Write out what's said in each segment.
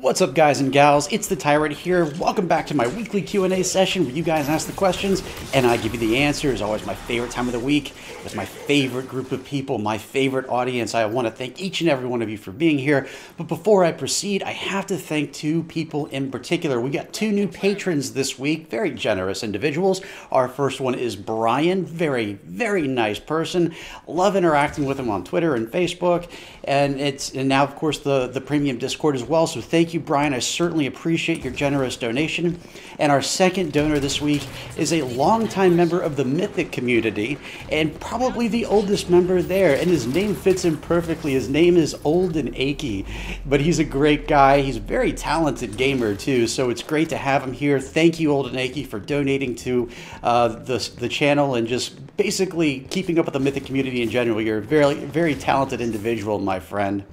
What's up, guys and gals? It's the Tyrant here. Welcome back to my weekly Q&A session where you guys ask the questions and I give you the answers. Always my favorite time of the week with my favorite group of people, my favorite audience. I want to thank each and every one of you for being here. But before I proceed, I have to thank two people in particular. We got two new patrons this week, very generous individuals. Our first one is Brian, very nice person. Love interacting with him on Twitter and Facebook, and now of course the premium Discord as well. So thank you, Brian. I certainly appreciate your generous donation. And our second donor this week is a longtime member of the Mythic community and probably the oldest member there. And his name fits him perfectly. His name is Old and Achy, but he's a great guy. He's a very talented gamer too. So it's great to have him here. Thank you, Old and Achy, for donating to the channel and just basically keeping up with the Mythic community in general. You're a very talented individual, my friend.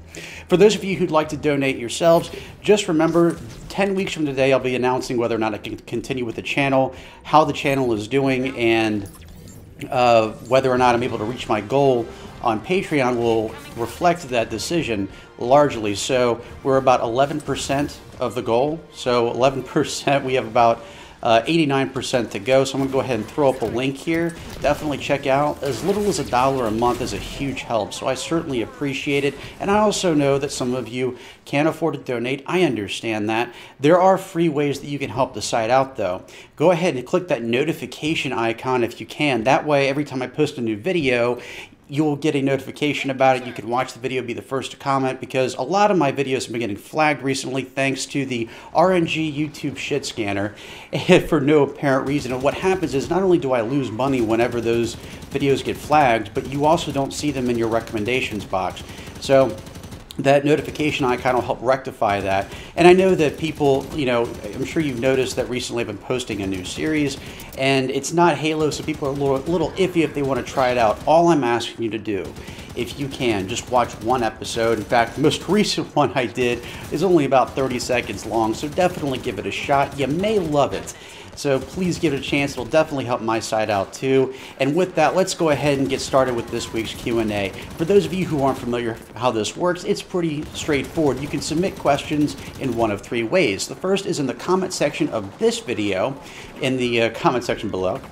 For those of you who'd like to donate yourselves, just remember 10 weeks from today I'll be announcing whether or not I can continue with the channel, how the channel is doing, and whether or not I'm able to reach my goal on Patreon will reflect that decision largely. So we're about 11% of the goal. So 11%, we have about 89% to go. So I'm gonna go ahead and throw up a link here. Definitely check out. As little as $1 a month is a huge help, so I certainly appreciate it. And I also know that some of you can't afford to donate. I understand that. There are free ways that you can help the site out though. Go ahead and click that notification icon if you can. That way, every time I post a new video, you'll get a notification about it. You can watch the video, be the first to comment, because a lot of my videos have been getting flagged recently thanks to the RNG YouTube shit scanner for no apparent reason. And what happens is not only do I lose money whenever those videos get flagged, but you also don't see them in your recommendations box. So that notification icon will help rectify that. And I know that people, you know, I'm sure you've noticed that recently I've been posting a new series, and it's not Halo, so people are a little iffy if they want to try it out. All I'm asking you to do, if you can, just watch one episode. In fact, the most recent one I did is only about 30 seconds long, so definitely give it a shot. You may love it. So please give it a chance. It'll definitely help my site out too. And with that, let's go ahead and get started with this week's Q&A. For those of you who aren't familiar how this works, it's pretty straightforward. You can submit questions in one of three ways. The first is in the comment section of this video, in the comment section below.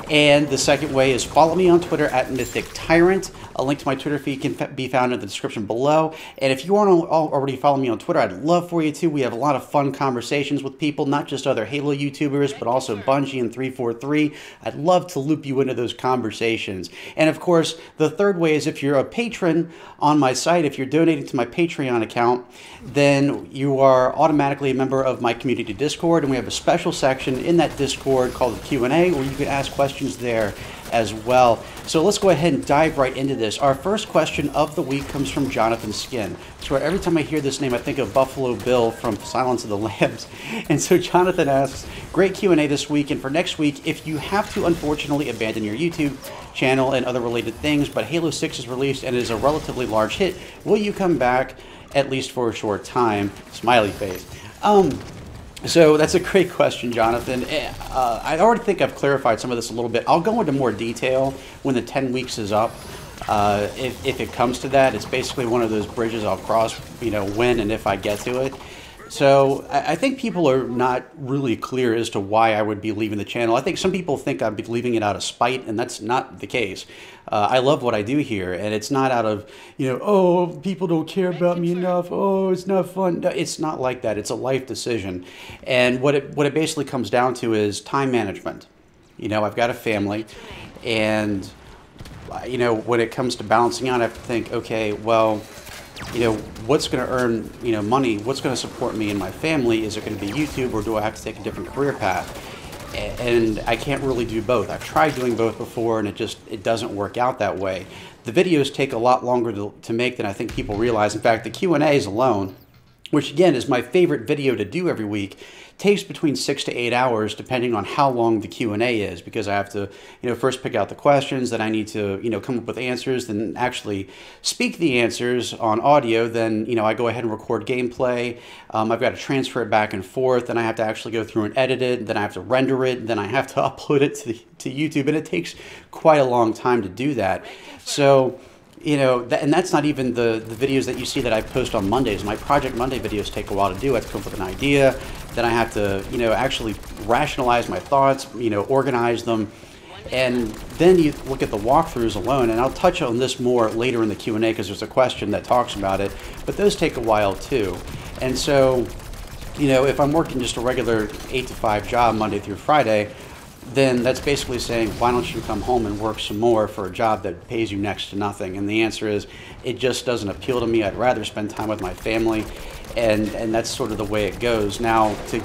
And the second way is follow me on Twitter at MythicTyrant. A link to my Twitter feed can be found in the description below. And if you aren't already following me on Twitter, I'd love for you to. We have a lot of fun conversations with people, not just other Halo YouTubers, but also Bungie and 343. I'd love to loop you into those conversations. And of course, the third way is if you're a patron on my site, if you're donating to my Patreon account, then you are automatically a member of my community Discord, and we have a special section in that Discord called the Q&A where you can ask questions there as well. So let's go ahead and dive right into this. Our first question of the week comes from Jonathan Skin. So every time I hear this name, I think of Buffalo Bill from Silence of the Lambs. And so Jonathan asks, great Q&A this week, and for next week, if you have to unfortunately abandon your YouTube channel and other related things, but Halo 6 is released and is a relatively large hit, will you come back at least for a short time? Smiley face. So that's a great question, Jonathan. I already think I've clarified some of this a little bit. I'll go into more detail when the 10 weeks is up. If it comes to that, it's basically one of those bridges I'll cross, you know, when and if I get to it. So I think people are not really clear as to why I would be leaving the channel. I think some people think I'd be leaving it out of spite, and that's not the case. I love what I do here, and it's not out of, you know, oh, people don't care about me enough, oh, it's not fun. No, it's not like that. It's a life decision. And what it basically comes down to is time management. You know, I've got a family, and, you know, when it comes to balancing out, I have to think, okay, well, you know, what's going to earn, you know, money? What's going to support me and my family? Is it going to be YouTube, or do I have to take a different career path? And I can't really do both. I've tried doing both before, and it doesn't work out that way. The videos take a lot longer to make than I think people realize. In fact, the Q&As alone, which again is my favorite video to do every week, takes between 6 to 8 hours depending on how long the Q&A is, because I have to, you know, first pick out the questions, then I need to, you know, come up with answers, then actually speak the answers on audio, then, you know, I go ahead and record gameplay. I've got to transfer it back and forth, then I have to actually go through and edit it, then I have to render it, then I have to upload it to YouTube, and it takes quite a long time to do that. So you know, and that's not even the videos that you see that I post on Mondays. My Project Monday videos take a while to do. I have to come up with an idea, then I have to, you know, actually rationalize my thoughts, you know, organize them. And then you look at the walkthroughs alone, and I'll touch on this more later in the Q&A because there's a question that talks about it, but those take a while too. And so, you know, if I'm working just a regular 8 to 5 job Monday through Friday, then that's basically saying, why don't you come home and work some more for a job that pays you next to nothing? And the answer is, it just doesn't appeal to me. I'd rather spend time with my family, and that's sort of the way it goes. Now, to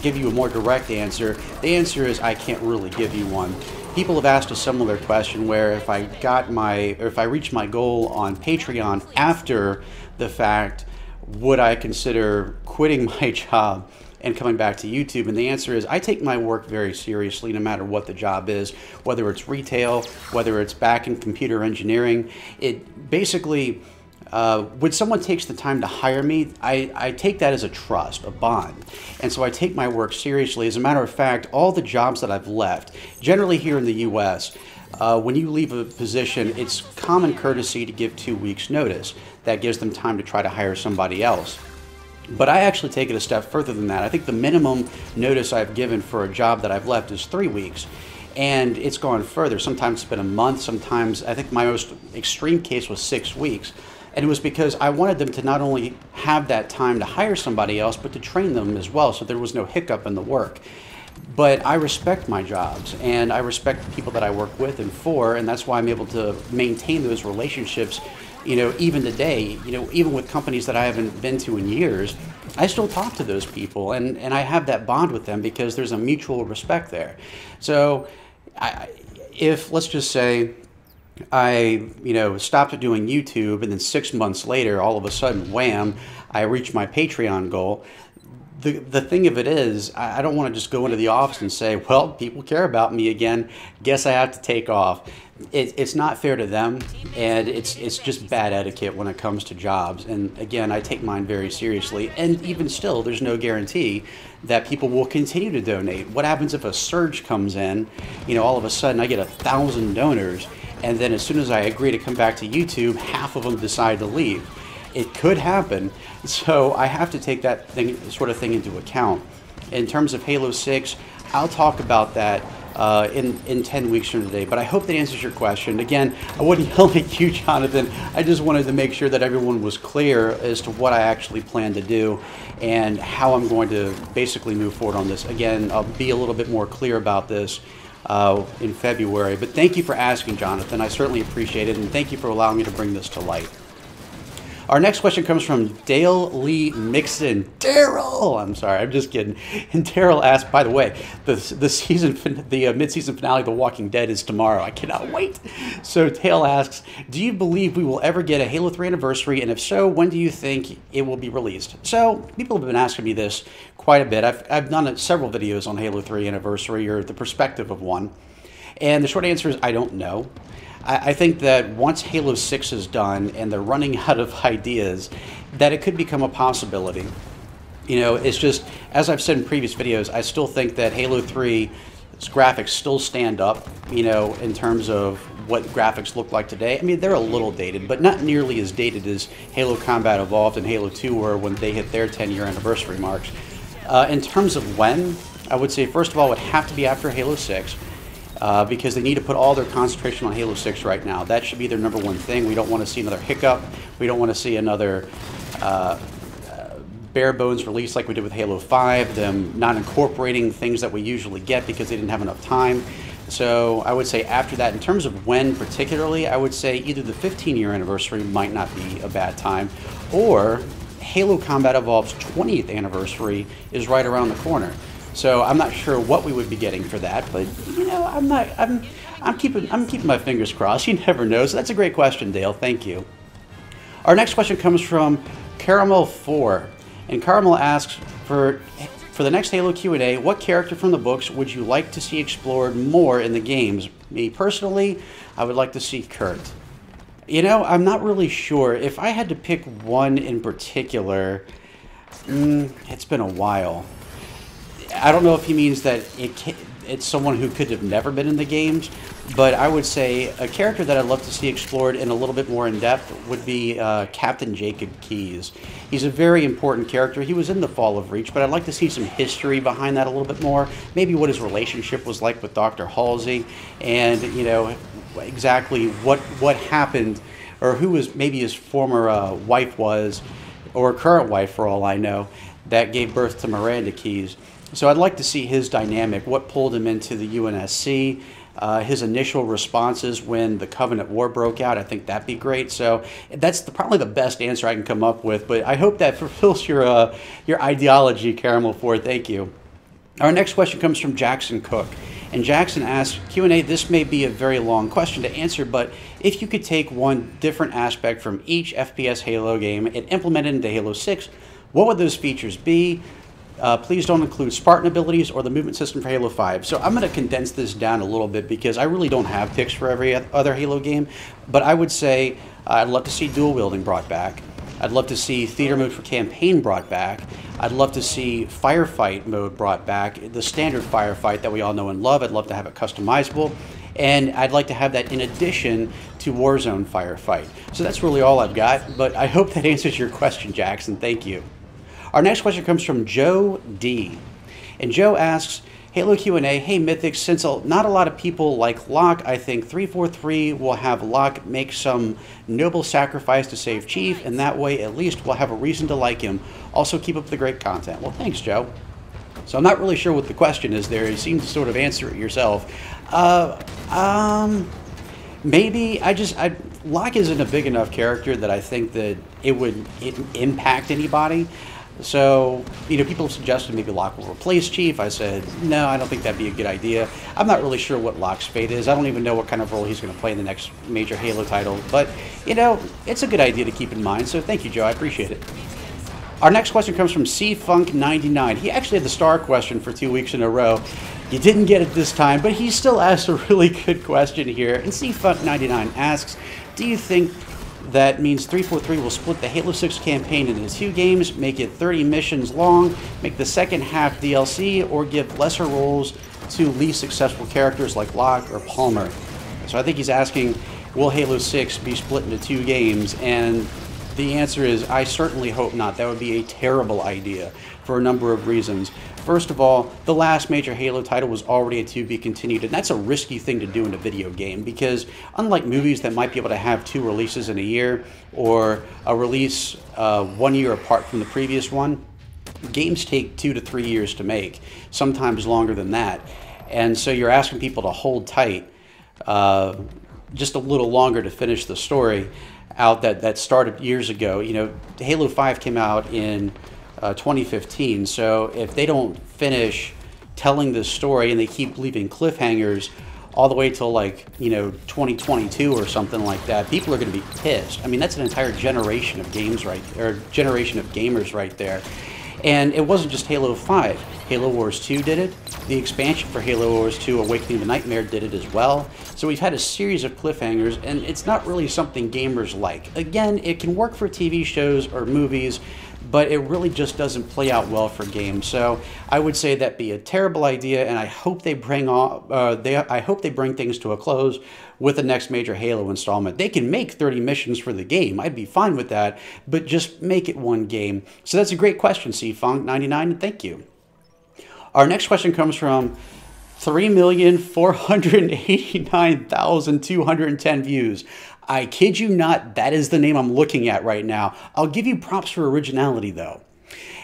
give you a more direct answer, the answer is I can't really give you one. People have asked a similar question where if I reached my goal on Patreon after the fact, would I consider quitting my job and coming back to YouTube? And the answer is I take my work very seriously no matter what the job is, whether it's retail, whether it's back in computer engineering. It basically, when someone takes the time to hire me, I take that as a trust, a bond. And so I take my work seriously. As a matter of fact, all the jobs that I've left, generally here in the US, when you leave a position, it's common courtesy to give 2 weeks notice. That gives them time to try to hire somebody else. But I actually take it a step further than that. I think the minimum notice I've given for a job that I've left is 3 weeks. And it's gone further. Sometimes it's been a month. Sometimes, I think my most extreme case was 6 weeks. And it was because I wanted them to not only have that time to hire somebody else, but to train them as well, so there was no hiccup in the work. But I respect my jobs, and I respect the people that I work with and for, and that's why I'm able to maintain those relationships, you know, even today, you know, even with companies that I haven't been to in years, I still talk to those people, and I have that bond with them because there's a mutual respect there. So if, let's just say, I, you know, stopped doing YouTube, and then 6 months later, all of a sudden, wham, I reached my Patreon goal. The thing of it is, I don't want to just go into the office and say, well, people care about me again, guess I have to take off. It's not fair to them, and it's just bad etiquette when it comes to jobs. And again, I take mine very seriously, and even still, there's no guarantee that people will continue to donate. What happens if a surge comes in, you know, all of a sudden I get 1,000 donors, and then as soon as I agree to come back to YouTube, half of them decide to leave. It could happen, so I have to take that sort of thing into account. In terms of Halo 6, I'll talk about that in 10 weeks from today, but I hope that answers your question. Again, I wouldn't yell at you, Jonathan. I just wanted to make sure that everyone was clear as to what I actually plan to do and how I'm going to basically move forward on this. Again, I'll be a little bit more clear about this in February, but thank you for asking, Jonathan. I certainly appreciate it, and thank you for allowing me to bring this to light. Our next question comes from Dale Lee Mixon. Daryl! I'm sorry, I'm just kidding. And Daryl asked, by the way, the mid-season finale of The Walking Dead is tomorrow. I cannot wait. So Dale asks, do you believe we will ever get a Halo 3 anniversary? And if so, when do you think it will be released? So people have been asking me this quite a bit. I've done several videos on Halo 3 anniversary, or the perspective of one. And the short answer is I don't know. I think that once Halo 6 is done and they're running out of ideas, that it could become a possibility. You know, it's just, as I've said in previous videos, I still think that Halo 3's graphics still stand up, you know, in terms of what graphics look like today. I mean, they're a little dated, but not nearly as dated as Halo Combat Evolved and Halo 2 were when they hit their 10-year anniversary marks. In terms of when, I would say, first of all, it would have to be after Halo 6. Because they need to put all their concentration on Halo 6 right now. That should be their number one thing. We don't want to see another hiccup. We don't want to see another bare bones release like we did with Halo 5, them not incorporating things that we usually get because they didn't have enough time. So I would say after that, in terms of when particularly, I would say either the 15-year anniversary might not be a bad time, or Halo Combat Evolved's 20th anniversary is right around the corner. So I'm not sure what we would be getting for that, but you know, I'm keeping my fingers crossed. You never know. So that's a great question, Dale. Thank you. Our next question comes from Caramel 4, and Caramel asks, for the next Halo Q&A, what character from the books would you like to see explored more in the games? Me personally, I would like to see Kurt. You know, I'm not really sure. If I had to pick one in particular, it's been a while. I don't know if he means that it's someone who could have never been in the games, but I would say a character that I'd love to see explored in a little bit more in depth would be Captain Jacob Keyes. He's a very important character. He was in the Fall of Reach, but I'd like to see some history behind that a little bit more. Maybe what his relationship was like with Dr. Halsey, and you know exactly what happened, or who was maybe his former wife was, or current wife for all I know, that gave birth to Miranda Keyes. So I'd like to see his dynamic, what pulled him into the UNSC, his initial responses when the Covenant War broke out. I think that'd be great. So that's probably the best answer I can come up with, but I hope that fulfills your ideology, Caramel Ford. Thank you. Our next question comes from Jackson Cook. And Jackson asks, Q&A, this may be a very long question to answer, but if you could take one different aspect from each FPS Halo game and implement it into Halo 6, what would those features be? Please don't include Spartan abilities or the movement system for Halo 5. So I'm going to condense this down a little bit because I really don't have picks for every other Halo game. But I would say I'd love to see dual wielding brought back. I'd love to see theater mode for campaign brought back. I'd love to see firefight mode brought back, the standard firefight that we all know and love. I'd love to have it customizable. And I'd like to have that in addition to Warzone firefight. So that's really all I've got, but I hope that answers your question, Jackson. Thank you. Our next question comes from Joe D. And Joe asks, Halo Q&A, hey Mythic, since not a lot of people like Locke, I think 343 will have Locke make some noble sacrifice to save Chief, and that way at least we'll have a reason to like him. Also keep up the great content. Well, thanks, Joe. So I'm not really sure what the question is there. You seem to sort of answer it yourself. Maybe Locke isn't a big enough character that I think that it would impact anybody. So, you know, people have suggested maybe Locke will replace Chief. I said, no, I don't think that'd be a good idea. I'm not really sure what Locke's fate is. I don't even know what kind of role he's going to play in the next major Halo title. But, you know, it's a good idea to keep in mind. So thank you, Joe. I appreciate it. Our next question comes from CFunk99. He actually had the star question for 2 weeks in a row. You didn't get it this time, but he still asked a really good question here. And CFunk99 asks, do you think that means 343 will split the Halo 6 campaign into 2 games, make it 30 missions long, make the second half DLC, or give lesser roles to least successful characters like Locke or Palmer? So I think he's asking, will Halo 6 be split into 2 games? And the answer is, I certainly hope not. That would be a terrible idea for a number of reasons. First of all, the last major Halo title was already a to be continued, and that's a risky thing to do in a video game because unlike movies that might be able to have 2 releases in a year or a release 1 year apart from the previous one, games take 2 to 3 years to make, sometimes longer than that. And so you're asking people to hold tight just a little longer to finish the story out that started years ago. You know, Halo 5 came out in 2015, so if they don't finish telling this story and they keep leaving cliffhangers all the way till, like, you know, 2022 or something like that, people are going to be pissed. I mean, that's an entire generation of games generation of gamers right there. And it wasn't just Halo 5. Halo Wars 2 did it. The expansion for Halo Wars 2, Awakening the Nightmare, did it as well. So we've had a series of cliffhangers, and it's not really something gamers like. Again, it can work for TV shows or movies, but it really just doesn't play out well for games. So I would say that'd be a terrible idea, and I hope they bring things to a close with the next major Halo installment. They can make 30 missions for the game. I'd be fine with that, but just make it 1 game. So that's a great question, CFunk99, and thank you. Our next question comes from 3,489,210 views. I kid you not, that is the name I'm looking at right now. I'll give you props for originality, though.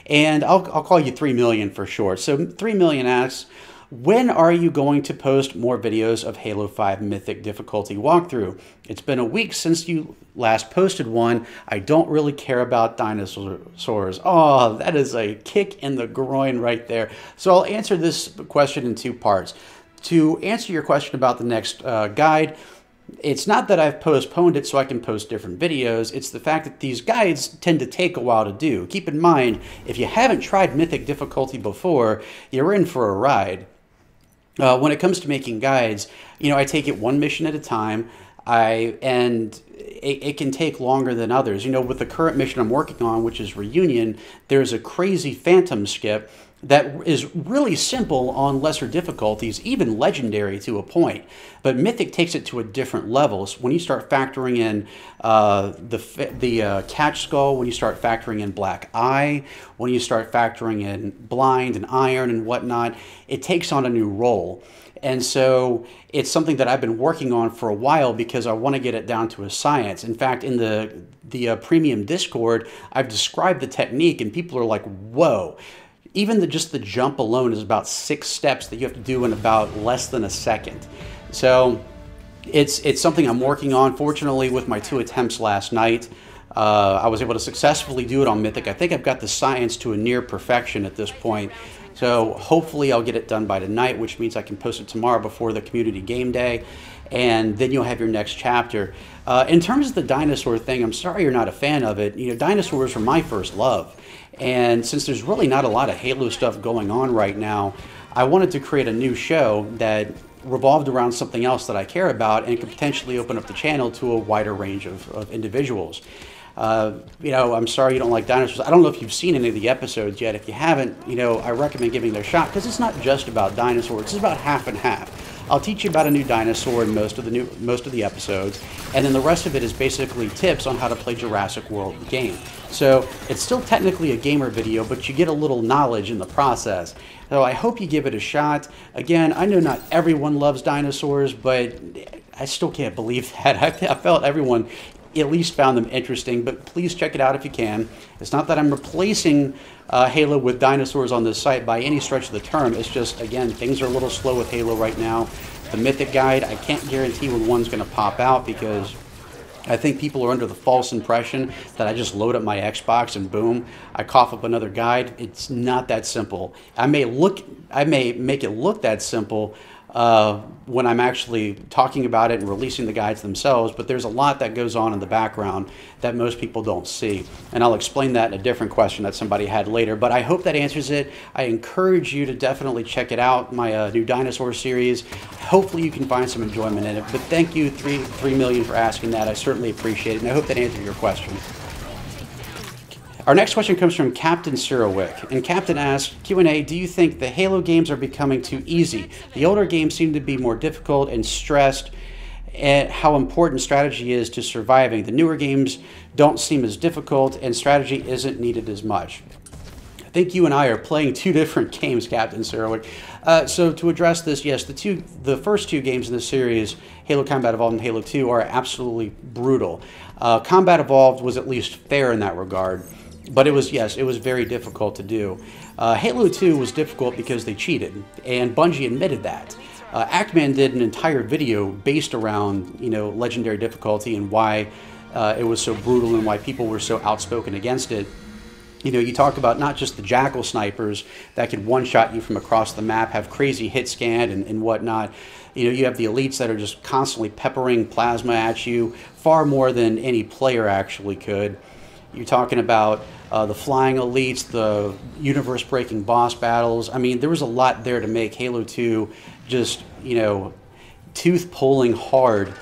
And I'll call you 3 million for short. So 3 million asks, when are you going to post more videos of Halo 5 Mythic difficulty walkthrough? It's been a week since you last posted one. I don't really care about dinosaurs. Oh, that is a kick in the groin right there. So I'll answer this question in 2 parts. To answer your question about the next guide, it's not that I've postponed it so I can post different videos. It's the fact that these guides tend to take a while to do. Keep in mind, if you haven't tried Mythic difficulty before, you're in for a ride. When it comes to making guides, you know, I take it 1 mission at a time, and it can take longer than others. You know, with the current mission I'm working on, which is Reunion, there's a crazy phantom skip that is really simple on lesser difficulties, even legendary to a point. But Mythic takes it to a different level. So when you start factoring in the catch skull, when you start factoring in black eye, when you start factoring in blind and iron and whatnot, it takes on a new role. And so it's something that I've been working on for a while because I want to get it down to a science. In fact, in the premium Discord, I've described the technique and people are like, whoa. Even just the jump alone is about 6 steps that you have to do in about less than a second. So it's something I'm working on. Fortunately, with my 2 attempts last night, I was able to successfully do it on Mythic. I think I've got the science to a near perfection at this point. So hopefully I'll get it done by tonight, which means I can post it tomorrow before the community game day. And then you'll have your next chapter. In terms of the dinosaur thing, I'm sorry you're not a fan of it. You know, dinosaurs were my first love. And since there's really not a lot of Halo stuff going on right now, I wanted to create a new show that revolved around something else that I care about and could potentially open up the channel to a wider range of individuals. You know, I'm sorry you don't like dinosaurs. I don't know if you've seen any of the episodes yet. If you haven't, you know, I recommend giving it a shot because it's not just about dinosaurs. It's about half and half. I'll teach you about a new dinosaur in most of the episodes, and then the rest of it is basically tips on how to play Jurassic World game. So it's still technically a gamer video, but you get a little knowledge in the process. So I hope you give it a shot. Again, I know not everyone loves dinosaurs, but I still can't believe that. I felt everyone at least found them interesting, but please check it out if you can. It's not that I'm replacing Halo with dinosaurs on this site by any stretch of the term. It's just, again, things are a little slow with Halo right now. The Mythic guide, I can't guarantee when one's going to pop out because I think people are under the false impression that I just load up my Xbox and boom, I cough up another guide. It's not that simple. I may make it look that simple when I'm actually talking about it and releasing the guides themselves, but there's a lot that goes on in the background that most people don't see. And I'll explain that in a different question that somebody had later, but I hope that answers it. I encourage you to definitely check it out, my new dinosaur series. Hopefully you can find some enjoyment in it, but thank you 3 million for asking that. I certainly appreciate it, and I hope that answered your question. Our next question comes from Captain Cyrowick, and Captain asks, Q&A, do you think the Halo games are becoming too easy? The older games seem to be more difficult and stressed at how important strategy is to surviving. The newer games don't seem as difficult and strategy isn't needed as much. I think you and I are playing 2 different games, Captain Cyrowick. So to address this, yes, the first 2 games in the series, Halo Combat Evolved and Halo 2, are absolutely brutal. Combat Evolved was at least fair in that regard. But it was, yes, it was very difficult to do. Halo 2 was difficult because they cheated, and Bungie admitted that. Actman did an entire video based around, you know, legendary difficulty and why it was so brutal and why people were so outspoken against it. You know, you talk about not just the Jackal snipers that could one-shot you from across the map, have crazy hit scan and whatnot. You know, you have the elites that are just constantly peppering plasma at you, far more than any player actually could. You're talking about the flying elites, the universe-breaking boss battles. I mean, there was a lot there to make Halo 2 just, you know, tooth-pulling hard.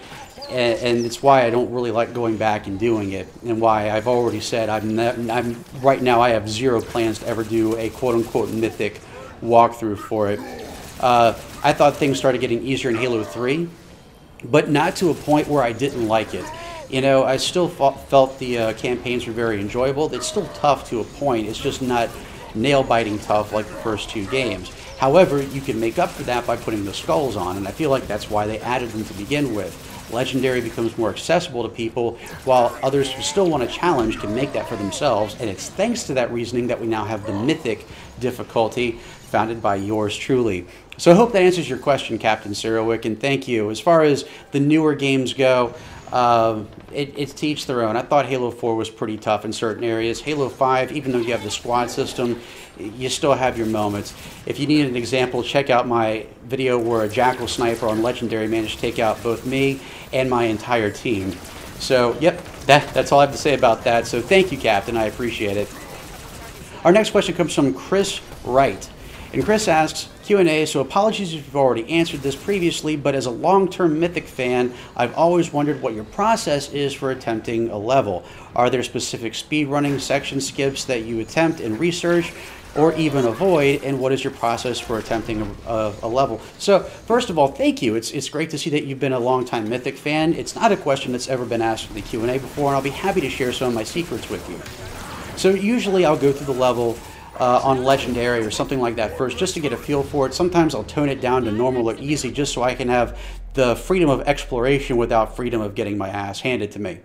And it's why I don't really like going back and doing it, and why I've already said right now I have 0 plans to ever do a quote-unquote Mythic walkthrough for it. I thought things started getting easier in Halo 3, but not to a point where I didn't like it. You know, I still felt the campaigns were very enjoyable. It's still tough to a point. It's just not nail-biting tough like the first 2 games. However, you can make up for that by putting the skulls on, and I feel like that's why they added them to begin with. Legendary becomes more accessible to people, while others who still want a challenge can make that for themselves, and it's thanks to that reasoning that we now have the Mythic difficulty, founded by yours truly. So I hope that answers your question, Captain Cyrowick, and thank you. As far as the newer games go, it's to each their own. I thought Halo 4 was pretty tough in certain areas. Halo 5, even though you have the squad system, you still have your moments. If you need an example, check out my video where a Jackal sniper on Legendary managed to take out both me and my entire team. So, yep, that's all I have to say about that. So thank you, Captain. I appreciate it. Our next question comes from Chris Wright. And Chris asks, Q&A, so apologies if you've already answered this previously, but as a long-term Mythic fan, I've always wondered what your process is for attempting a level. Are there specific speedrunning section skips that you attempt and research, or even avoid, and what is your process for attempting a level? So first of all, thank you. It's great to see that you've been a longtime Mythic fan. It's not a question that's ever been asked in the Q&A before, and I'll be happy to share some of my secrets with you. So usually I'll go through the level on Legendary or something like that first, just to get a feel for it. Sometimes I'll tone it down to normal or easy, just so I can have the freedom of exploration without freedom of getting my ass handed to me.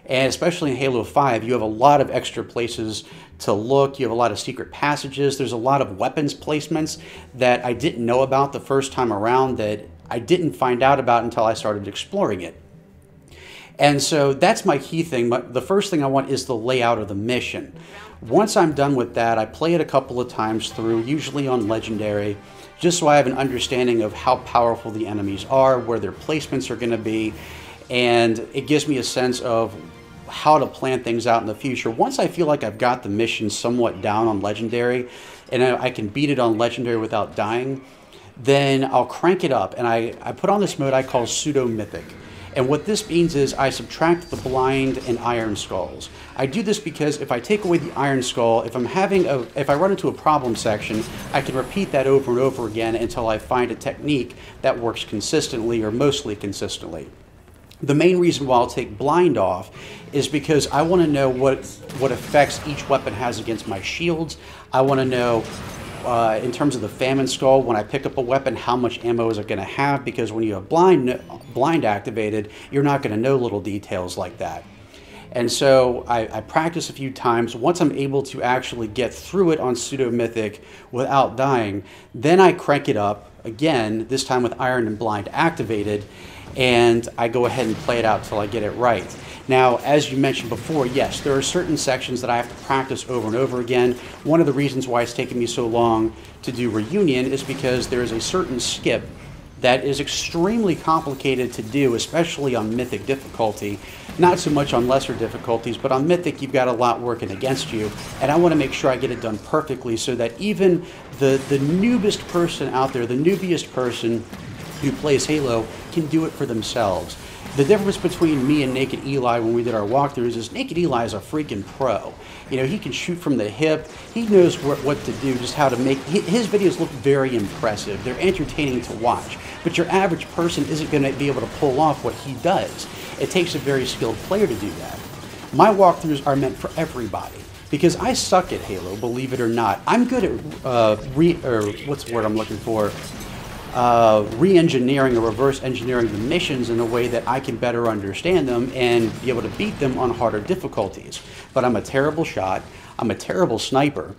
And especially in Halo 5, you have a lot of extra places to look. You have a lot of secret passages. There's a lot of weapons placements that I didn't know about the first time around, that I didn't find out about until I started exploring it. And so that's my key thing. The first thing I want is the layout of the mission. Once I'm done with that, I play it a couple of times through, usually on Legendary, just so I have an understanding of how powerful the enemies are, where their placements are going to be, and it gives me a sense of how to plan things out in the future. Once I feel like I've got the mission somewhat down on Legendary, and I can beat it on Legendary without dying, then I'll crank it up, and I put on this mode I call PseudoMythic. And what this means is I subtract the blind and iron skulls. I do this because if I take away the iron skull, if I run into a problem section, I can repeat that over and over again until I find a technique that works consistently or mostly consistently. The main reason why I'll take blind off is because I want to know what effects each weapon has against my shields. I want to know, in terms of the famine skull, when I pick up a weapon, how much ammo is it going to have, because when you have blind activated, you're not going to know little details like that. And so I practice a few times. Once I'm able to actually get through it on PseudoMythic without dying, then I crank it up again, this time with iron and blind activated, and I go ahead and play it out till I get it right. Now, as you mentioned before, yes, there are certain sections that I have to practice over and over again. One of the reasons why it's taken me so long to do Reunion is because there is a certain skip that is extremely complicated to do, especially on Mythic difficulty. Not so much on lesser difficulties, but on Mythic you've got a lot working against you, and I want to make sure I get it done perfectly so that even the noobest person out there, the noobiest person who plays Halo, can do it for themselves. The difference between me and Naked Eli when we did our walkthroughs is Naked Eli is a freaking pro. You know, he can shoot from the hip. He knows what to do, just how to make... His videos look very impressive. They're entertaining to watch. But your average person isn't going to be able to pull off what he does. It takes a very skilled player to do that. My walkthroughs are meant for everybody, because I suck at Halo, believe it or not. I'm good at what's the word I'm looking for? Re-engineering or reverse engineering the missions in a way that I can better understand them and be able to beat them on harder difficulties. But I'm a terrible shot. I'm a terrible sniper.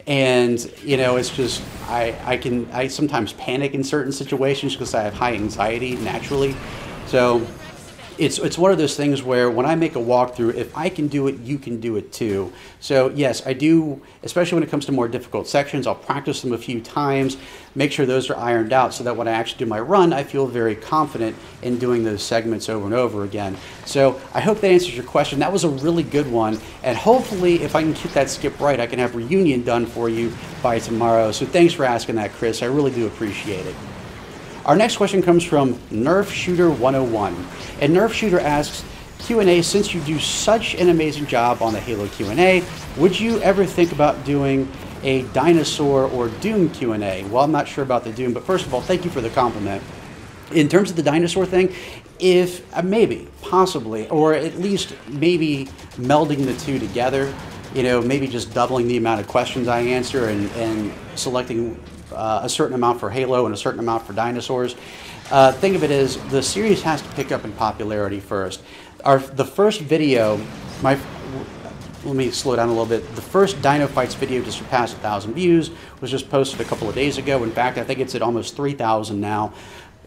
And, you know, it's just, I sometimes panic in certain situations because I have high anxiety naturally. So it's one of those things where when I make a walkthrough, if I can do it, you can do it too. So yes, I do, especially when it comes to more difficult sections, I'll practice them a few times, make sure those are ironed out so that when I actually do my run, I feel very confident in doing those segments over and over again. So I hope that answers your question. That was a really good one. And hopefully, if I can get that skip right, I can have Reunion done for you by tomorrow. So thanks for asking that, Chris. I really do appreciate it. Our next question comes from Nerf Shooter 101. And Nerf Shooter asks, Q&A, since you do such an amazing job on the Halo Q&A, would you ever think about doing a dinosaur or Doom Q&A? Well, I'm not sure about the Doom, but first of all, thank you for the compliment. In terms of the dinosaur thing, if maybe, possibly, or at least maybe melding the two together, you know, maybe just doubling the amount of questions I answer and selecting a certain amount for Halo and a certain amount for dinosaurs. Think of it as the series has to pick up in popularity first. The first video, let me slow down a little bit. The first Dino Fights video to surpass 1,000 views was just posted a couple of days ago. In fact, I think it's at almost 3,000 now.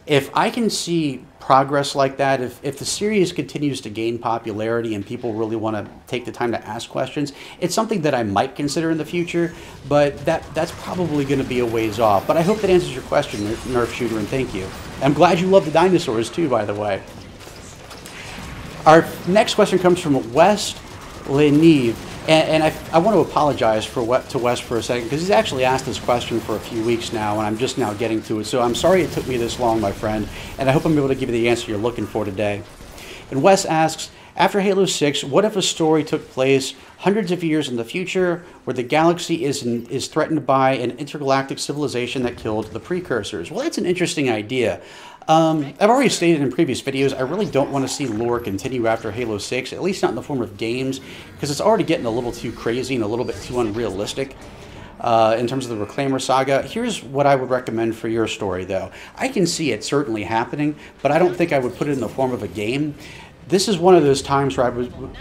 If I can see progress like that, if the series continues to gain popularity and people really want to take the time to ask questions, it's something that I might consider in the future, but that's probably going to be a ways off. But I hope that answers your question, Nerf Shooter, and thank you. I'm glad you love the dinosaurs too, by the way. Our next question comes from West Leneve. And I want to apologize to Wes for a second, because he's actually asked this question for a few weeks now, and I'm just now getting to it. So I'm sorry it took me this long, my friend, and I hope I'm able to give you the answer you're looking for today. And Wes asks, After Halo 6, what if a story took place hundreds of years in the future where the galaxy is threatened by an intergalactic civilization that killed the precursors? Well, that's an interesting idea. I've already stated in previous videos, I really don't want to see lore continue after Halo 6, at least not in the form of games, because it's already getting a little too crazy and a little bit too unrealistic. In terms of the Reclaimer saga. Here's what I would recommend for your story, though. I can see it certainly happening, but I don't think I would put it in the form of a game. This is one of those times where I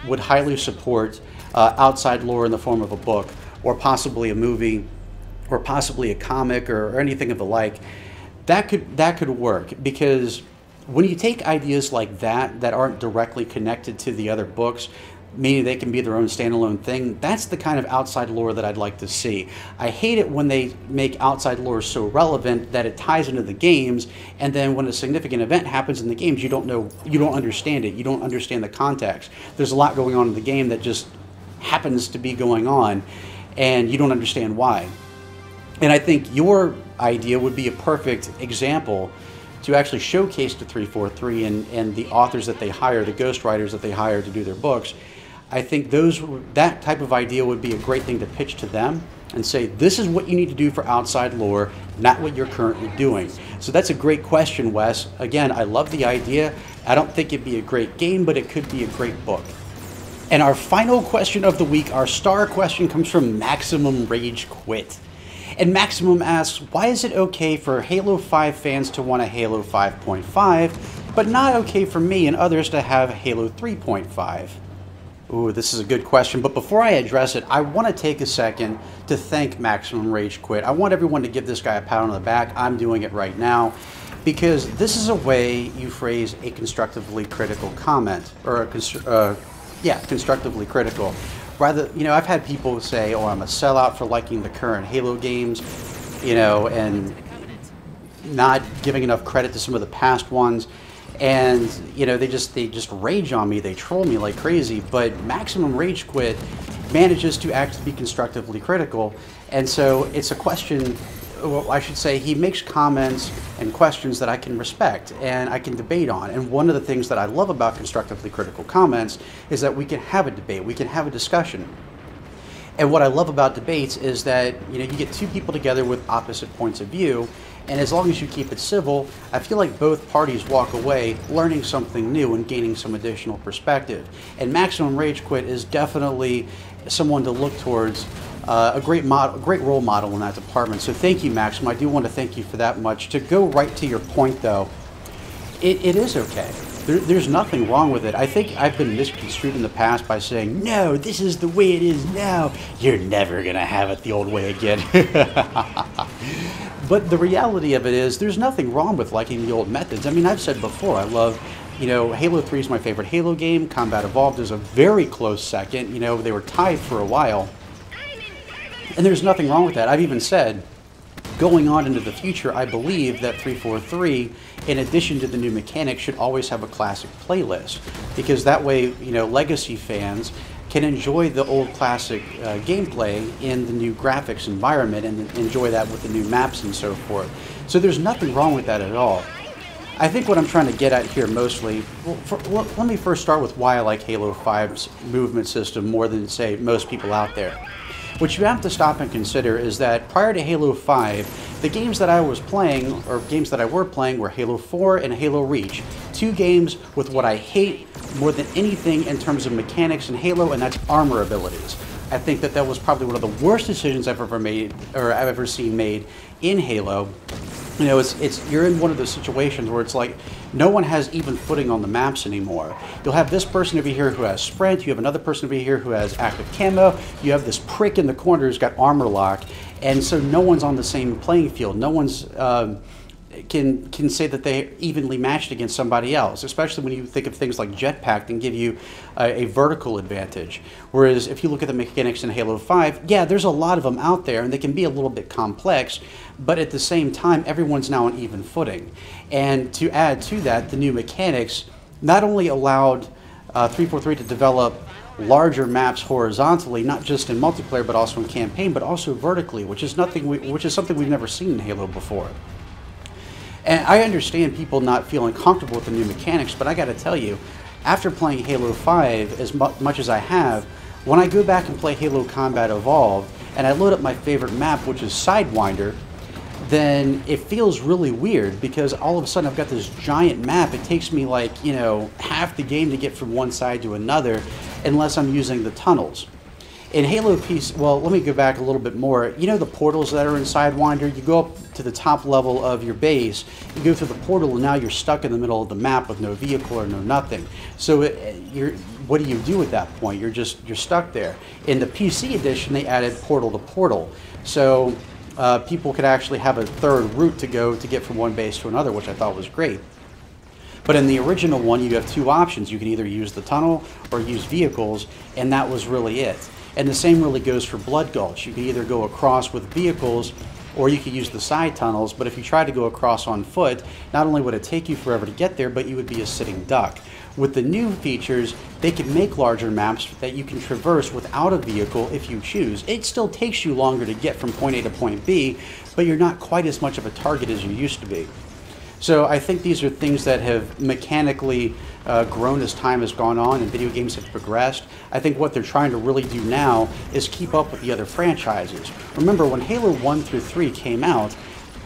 would highly support outside lore in the form of a book, or possibly a movie, or possibly a comic, or anything of the like. That could work, because when you take ideas like that aren't directly connected to the other books, meaning they can be their own standalone thing, that's the kind of outside lore that I'd like to see. I hate it when they make outside lore so relevant that it ties into the games, and then when a significant event happens in the games, you don't understand it, you don't understand the context. There's a lot going on in the game that just happens to be going on, and you don't understand why. And I think your idea would be a perfect example to actually showcase to 343 and the authors that they hire, the ghostwriters that they hire to do their books. I think that type of idea would be a great thing to pitch to them and say, this is what you need to do for outside lore, not what you're currently doing. So that's a great question, Wes. Again, I love the idea. I don't think it'd be a great game, but it could be a great book. And our final question of the week, our star question, comes from Maximum Rage Quit. And Maximum asks, why is it okay for Halo 5 fans to want a Halo 5.5, but not okay for me and others to have Halo 3.5? Ooh, this is a good question, but before I address it, I want to take a second to thank Maximum Rage Quit. I want everyone to give this guy a pat on the back. I'm doing it right now, because this is a way you phrase a constructively critical comment, or constructively critical. Rather, I've had people say, oh, I'm a sellout for liking the current Halo games, and not giving enough credit to some of the past ones. And, they just rage on me, they troll me like crazy, but Maximum Rage Quit manages to actually be constructively critical. And so it's a question, well, I should say, he makes comments and questions that I can respect and I can debate on. And one of the things that I love about constructively critical comments is that we can have a debate, we can have a discussion. And what I love about debates is that, you get two people together with opposite points of view, and as long as you keep it civil, I feel like both parties walk away learning something new and gaining some additional perspective. And Maximum Rage Quit is definitely someone to look towards, a great role model in that department. So thank you, Maximum. I do want to thank you for that much. To go right to your point, though, it is okay. There's nothing wrong with it. I think I've been misconstrued in the past by saying, no, this is the way it is now. You're never going to have it the old way again. But the reality of it is, there's nothing wrong with liking the old methods. I mean, I've said before, I love, Halo 3 is my favorite Halo game. Combat Evolved is a very close second. They were tied for a while. And there's nothing wrong with that. I've even said, going on into the future, I believe that 343, in addition to the new mechanics, should always have a classic playlist, because that way, legacy fans can enjoy the old classic gameplay in the new graphics environment and enjoy that with the new maps and so forth. So there's nothing wrong with that at all. I think what I'm trying to get at here mostly, let me first start with why I like Halo 5's movement system more than, say, most people out there. What you have to stop and consider is that prior to Halo 5, the games that I was playing, or games that I were playing, were Halo 4 and Halo Reach. Two games with what I hate more than anything in terms of mechanics in Halo, and that's armor abilities. I think that was probably one of the worst decisions I've ever made, or I've ever seen made in Halo. You're in one of those situations where it's like no one has even footing on the maps anymore. You'll have this person over here who has sprint, you have another person over here who has active camo, you have this prick in the corner who's got armor lock, and so no one's on the same playing field. No one's can say that they evenly matched against somebody else, especially when you think of things like jetpack and give you a vertical advantage. Whereas if you look at the mechanics in Halo 5, yeah, there's a lot of them out there and they can be a little bit complex, but at the same time, everyone's now on even footing. And to add to that, the new mechanics not only allowed 343 to develop larger maps horizontally, not just in multiplayer, but also in campaign, but also vertically, which is something we've never seen in Halo before. And I understand people not feeling comfortable with the new mechanics, but I got to tell you, after playing Halo 5 as much as I have, when I go back and play Halo Combat Evolved, and I load up my favorite map, which is Sidewinder, then it feels really weird because all of a sudden I've got this giant map. It takes me like, you know, half the game to get from one side to another unless I'm using the tunnels. In Halo PC, well, let me go back a little bit more. You know the portals that are in Sidewinder? You go up to the top level of your base, you go through the portal, and now you're stuck in the middle of the map with no vehicle or no nothing. So what do you do at that point? You're stuck there. In the PC edition, they added portal to portal. So people could actually have a third route to go to get from one base to another, which I thought was great. But in the original one, you have two options. You can either use the tunnel or use vehicles, and that was really it. And the same really goes for Blood Gulch. You can either go across with vehicles or you could use the side tunnels, but if you tried to go across on foot, not only would it take you forever to get there, but you would be a sitting duck. With the new features, they can make larger maps that you can traverse without a vehicle if you choose. It still takes you longer to get from point A to point B, but you're not quite as much of a target as you used to be. So I think these are things that have mechanically grown as time has gone on and video games have progressed. I think what they're trying to really do now is keep up with the other franchises. Remember, when Halo 1 through 3 came out,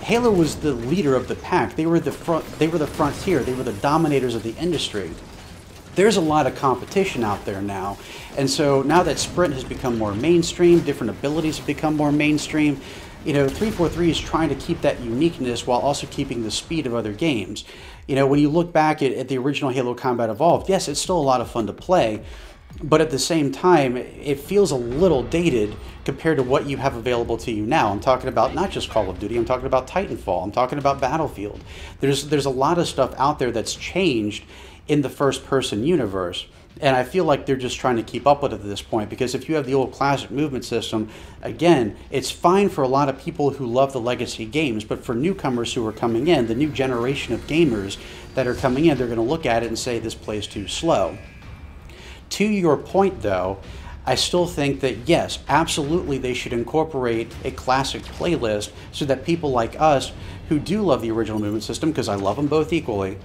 Halo was the leader of the pack. They were the frontier. They were the dominators of the industry. There's a lot of competition out there now. And so now that Sprint has become more mainstream, different abilities have become more mainstream, you know, 343 is trying to keep that uniqueness while also keeping the speed of other games. You know, when you look back at the original Halo Combat Evolved, yes, it's still a lot of fun to play, but at the same time, it feels a little dated compared to what you have available to you now. I'm talking about not just Call of Duty, I'm talking about Titanfall, I'm talking about Battlefield. There's a lot of stuff out there that's changed in the first-person universe. And I feel like they're just trying to keep up with it at this point, because if you have the old classic movement system, again, it's fine for a lot of people who love the legacy games, but for newcomers who are coming in, the new generation of gamers that are coming in, they're going to look at it and say, this plays too slow. To your point, though, I still think that, yes, absolutely they should incorporate a classic playlist so that people like us who do love the original movement system, because I love them both equally,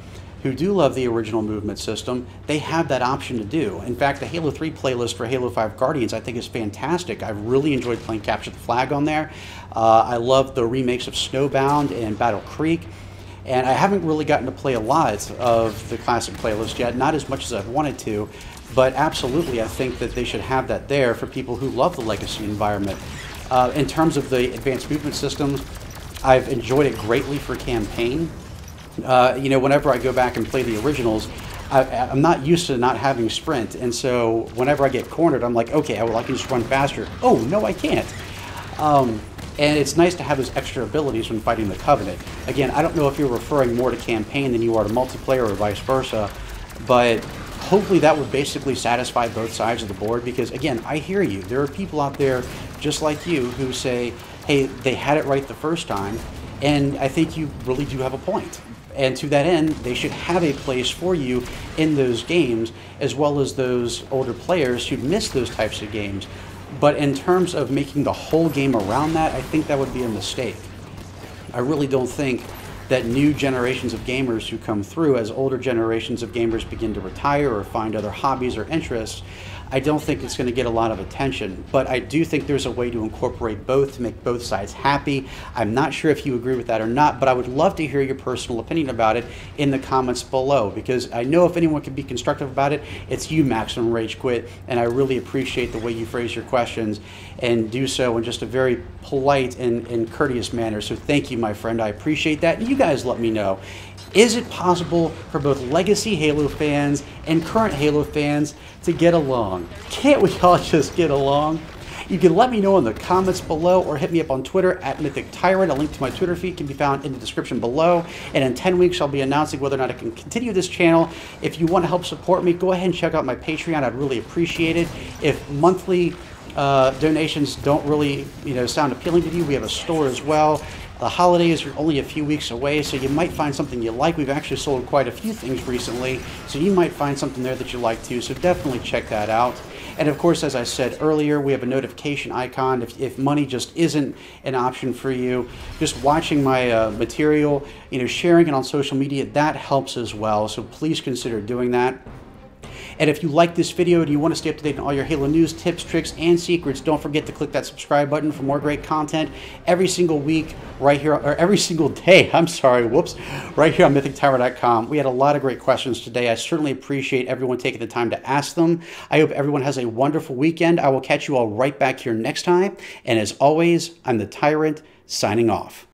who do love the original movement system, they have that option to do. In fact, the Halo 3 playlist for Halo 5 Guardians I think is fantastic. I've really enjoyed playing Capture the Flag on there. I love the remakes of Snowbound and Battle Creek. And I haven't really gotten to play a lot of the classic playlist yet, not as much as I've wanted to, but absolutely I think that they should have that there for people who love the legacy environment. In terms of the advanced movement system, I've enjoyed it greatly for campaign. You know, whenever I go back and play the originals, I'm not used to not having sprint, and so whenever I get cornered, I'm like, okay, well, I can just run faster. Oh, no, I can't. And it's nice to have those extra abilities when fighting the Covenant. Again, I don't know if you're referring more to campaign than you are to multiplayer or vice versa, but hopefully that would basically satisfy both sides of the board, because, again, I hear you. There are people out there just like you who say, hey, they had it right the first time, and I think you really do have a point. And to that end, they should have a place for you in those games, as well as those older players who miss those types of games. But in terms of making the whole game around that, I think that would be a mistake. I really don't think that new generations of gamers who come through, as older generations of gamers begin to retire or find other hobbies or interests, I don't think it's going to get a lot of attention. But I do think there's a way to incorporate both to make both sides happy. I'm not sure if you agree with that or not, but I would love to hear your personal opinion about it in the comments below, because I know if anyone can be constructive about it, it's you, Maximum Rage Quit, and I really appreciate the way you phrase your questions and do so in just a very polite and courteous manner. So thank you, my friend. I appreciate that. And you guys let me know. Is it possible for both legacy Halo fans and current Halo fans to get along? Can't we all just get along? You can let me know in the comments below or hit me up on Twitter at MythicTyrant. A link to my Twitter feed can be found in the description below. And in 10 weeks, I'll be announcing whether or not I can continue this channel. If you want to help support me, go ahead and check out my Patreon. I'd really appreciate it. If monthly donations don't really sound appealing to you, we have a store as well. The holidays are only a few weeks away, so you might find something you like. We've actually sold quite a few things recently, so you might find something there that you like too, so definitely check that out. And of course, as I said earlier, we have a notification icon. If money just isn't an option for you, just watching my material, sharing it on social media, that helps as well, so please consider doing that. And if you like this video and you want to stay up to date on all your Halo news, tips, tricks, and secrets, don't forget to click that subscribe button for more great content every single week right here, or every single day, I'm sorry, whoops, right here on MythicTyrant.com. We had a lot of great questions today. I certainly appreciate everyone taking the time to ask them. I hope everyone has a wonderful weekend. I will catch you all right back here next time. And as always, I'm the Tyrant, signing off.